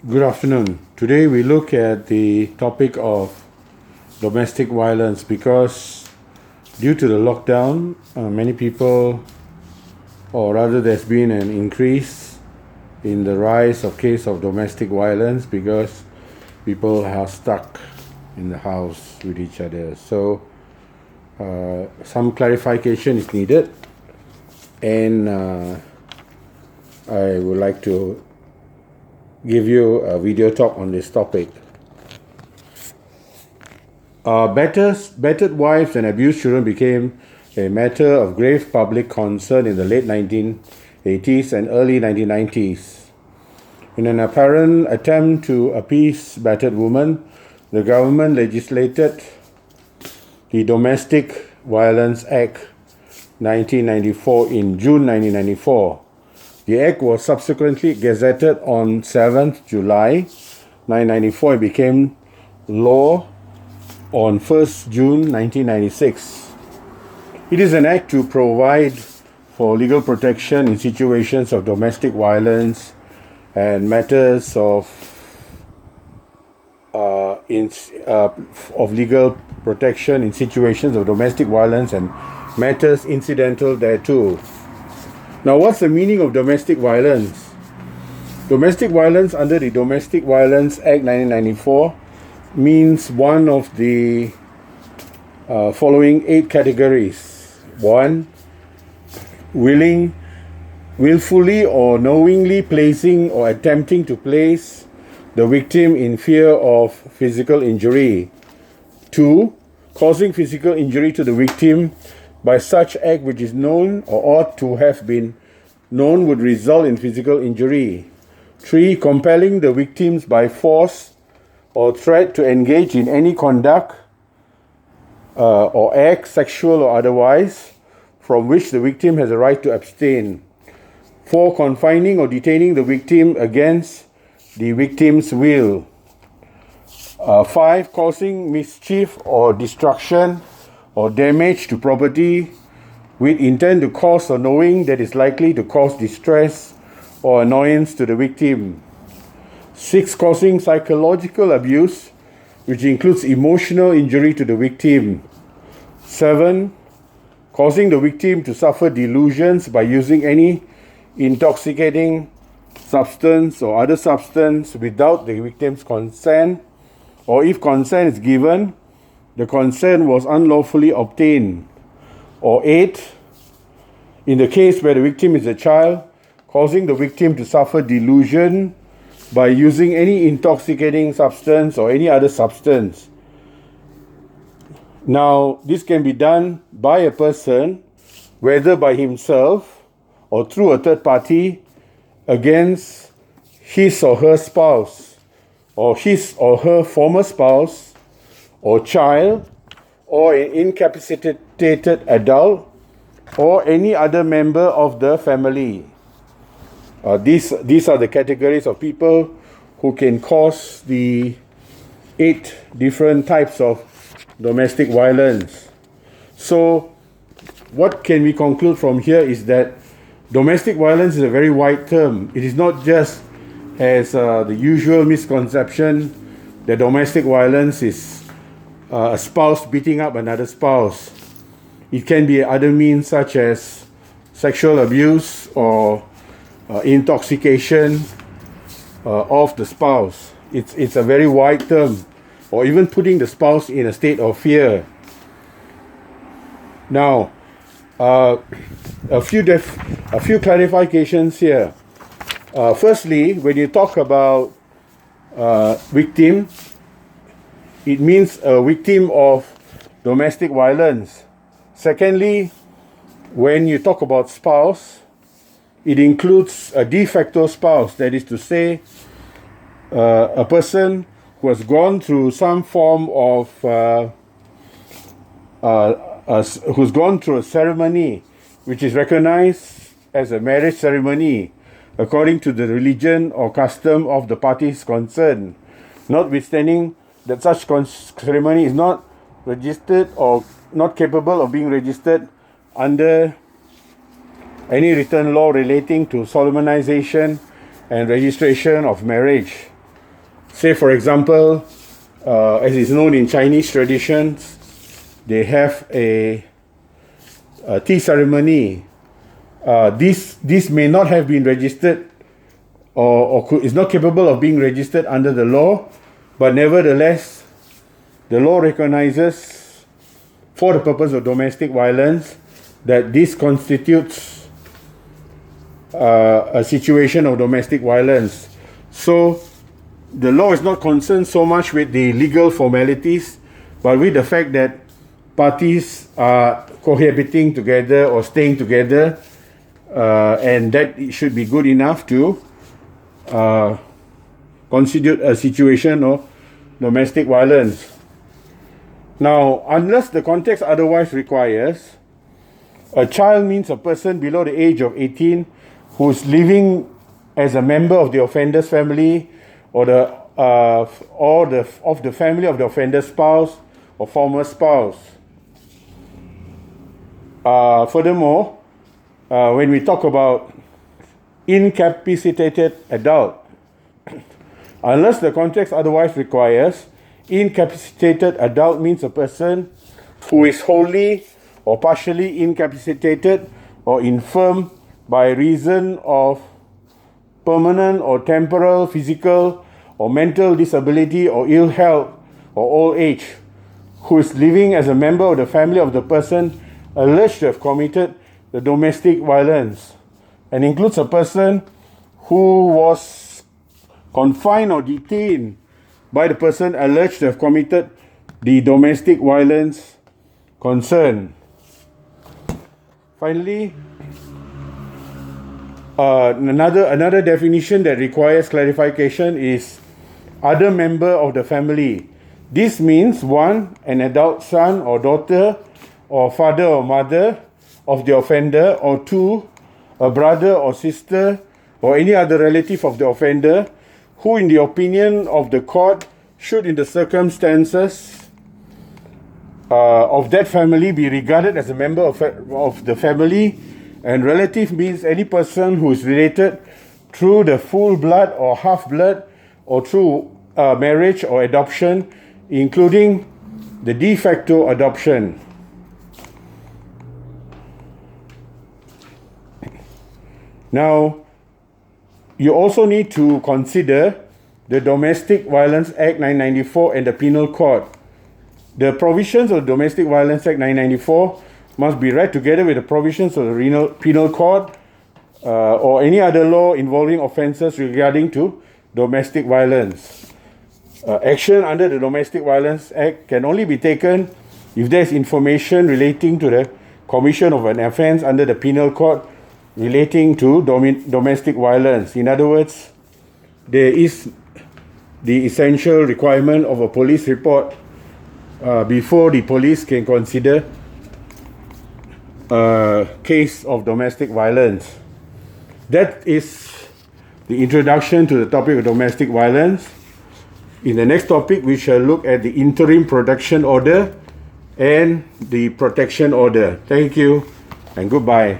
Good afternoon. Today we look at the topic of domestic violence because due to the lockdown, many people, or rather there's been an increase in the rise of case of domestic violence because people are stuck in the house with each other. So some clarification is needed, and I would like to give you a video talk on this topic. Battered wives and abused children became a matter of grave public concern in the late 1980s and early 1990s. In an apparent attempt to appease battered women, the government legislated the Domestic Violence Act 1994 in June 1994. The Act was subsequently gazetted on 7th July 1994 and became law on 1st June 1996. It is an act to provide for legal protection in situations of domestic violence and matters of legal protection in situations of domestic violence and matters incidental thereto. Now, what's the meaning of domestic violence? Domestic violence under the Domestic Violence Act 1994 means one of the following 8 categories. 1. Willfully or knowingly placing or attempting to place the victim in fear of physical injury. 2. Causing physical injury to the victim by such act which is known or ought to have been known would result in physical injury. 3. Compelling the victims by force or threat to engage in any conduct or act, sexual or otherwise, from which the victim has a right to abstain. 4. Confining or detaining the victim against the victim's will. 5. Causing mischief or destruction or damage to property with intent to cause or knowing that is likely to cause distress or annoyance to the victim. 6. Causing psychological abuse, which includes emotional injury to the victim. 7. Causing the victim to suffer delusions by using any intoxicating substance or other substance without the victim's consent, or if consent is given, the consent was unlawfully obtained. Or 8, in the case where the victim is a child, causing the victim to suffer delusion by using any intoxicating substance or any other substance. Now, this can be done by a person, whether by himself or through a third party, against his or her spouse, or his or her former spouse, or child, or an incapacitated adult, or any other member of the family. These are the categories of people who can cause the 8 different types of domestic violence. So, what can we conclude from here is that domestic violence is a very wide term. It is not just as the usual misconception that domestic violence is a spouse beating up another spouse. It can be other means such as sexual abuse or intoxication of the spouse. It's a very wide term, or even putting the spouse in a state of fear. Now, a few clarifications here. Firstly, when you talk about victim, it means a victim of domestic violence. Secondly, when you talk about spouse, it includes a de facto spouse, that is to say, a person who has gone through some form of, who's gone through a ceremony which is recognized as a marriage ceremony according to the religion or custom of the parties concerned, notwithstanding that such ceremony is not registered or not capable of being registered under any written law relating to solemnization and registration of marriage. Say, for example, as is known in Chinese traditions, they have a tea ceremony. This may not have been registered or is not capable of being registered under the law, but nevertheless, the law recognizes, for the purpose of domestic violence, that this constitutes a situation of domestic violence. So the law is not concerned so much with the legal formalities, but with the fact that parties are cohabiting together or staying together, and that it should be good enough to constitute a situation of domestic violence. Now, unless the context otherwise requires, a child means a person below the age of 18 who is living as a member of the offender's family or the family of the offender's spouse or former spouse. Furthermore, when we talk about incapacitated adult, unless the context otherwise requires, incapacitated adult means a person who is wholly or partially incapacitated or infirm by reason of permanent or temporal physical or mental disability or ill health or old age, who is living as a member of the family of the person alleged to have committed the domestic violence, and includes a person who was confined or detained by the person alleged to have committed the domestic violence concerned. Finally, another definition that requires clarification is other member of the family. This means 1, an adult son or daughter or father or mother of the offender, or 2, a brother or sister or any other relative of the offender who, in the opinion of the court, should in the circumstances of that family be regarded as a member of the family. And relative means any person who is related through the full blood or half blood or through marriage or adoption, including the de facto adoption. Now, you also need to consider the Domestic Violence Act 1994 and the Penal Code. The provisions of the Domestic Violence Act 1994 must be read together with the provisions of the Penal Code or any other law involving offences regarding to domestic violence. Action under the Domestic Violence Act can only be taken if there is information relating to the commission of an offence under the Penal Code relating to domestic violence. In other words, there is the essential requirement of a police report before the police can consider a case of domestic violence. That is the introduction to the topic of domestic violence. In the next topic, we shall look at the interim protection order and the protection order. Thank you and goodbye.